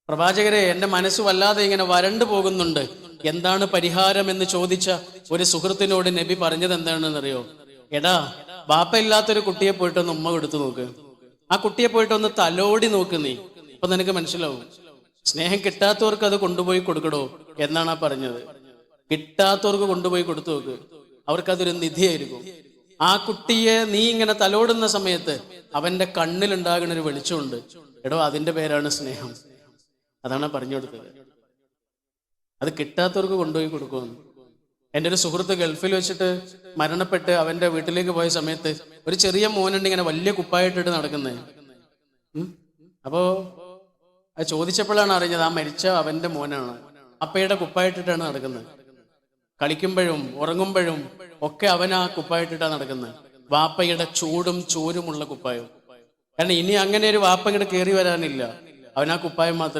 പ്രവാചകരെ, എൻ്റെ മനസ്സ് വല്ലാതെ ഇങ്ങനെ വരണ്ടു പോകുന്നുണ്ട്, എന്താണ് പരിഹാരം എന്ന് ചോദിച്ച ഒരു സുഹൃത്തിനോട് നബി പറഞ്ഞത് എന്താണെന്നറിയോ? എടാ, ബാപ്പ ഇല്ലാത്തൊരു കുട്ടിയെ പോയിട്ടൊന്ന് ഉമ്മ കൊടുത്തു നോക്ക്, ആ കുട്ടിയെ പോയിട്ടൊന്ന് തലോടി നോക്ക്, നീ അപ്പൊ നിനക്ക് മനസ്സിലാവും. സ്നേഹം കിട്ടാത്തവർക്ക് അത് കൊണ്ടുപോയി കൊടുക്കടോ എന്നാണ് ആ പറഞ്ഞത്. കിട്ടാത്തവർക്ക് കൊണ്ടുപോയി കൊടുത്തു നോക്ക്, അവർക്കതൊരു നിധിയായിരിക്കും. ആ കുട്ടിയെ നീ ഇങ്ങനെ തലോടുന്ന സമയത്ത് അവന്റെ കണ്ണിലുണ്ടാകുന്ന ഒരു വെളിച്ചമുണ്ട്. എടോ, അതിന്റെ പേരാണ് സ്നേഹം. അതാണ് പറഞ്ഞു കൊടുത്തത്. അത് കിട്ടാത്തവർക്ക് കൊണ്ടുപോയി കൊടുക്കുമെന്ന്. എൻ്റെ ഒരു സുഹൃത്ത് ഗൾഫിൽ വെച്ചിട്ട് മരണപ്പെട്ട് അവന്റെ വീട്ടിലേക്ക് പോയ സമയത്ത് ഒരു ചെറിയ മോനുണ്ട് ഇങ്ങനെ വലിയ കുപ്പായിട്ടിട്ട് നടക്കുന്നത്. അപ്പോ അത് ചോദിച്ചപ്പോഴാണ് അറിഞ്ഞത് ആ മരിച്ച അവന്റെ മോനാണ്. അപ്പയുടെ കുപ്പായിട്ടിട്ടാണ് നടക്കുന്നത്. കളിക്കുമ്പോഴും ഉറങ്ങുമ്പോഴും ഒക്കെ അവൻ ആ കുപ്പായിട്ടിട്ടാണ് നടക്കുന്നത്. വാപ്പയുടെ ചൂടും ചോരുമുള്ള കുപ്പായം. കാരണം ഇനി അങ്ങനെ ഒരു വാപ്പ ഇങ്ങോട്ട് കയറി വരാനില്ല. അവൻ ആ കുപ്പായം മാത്രം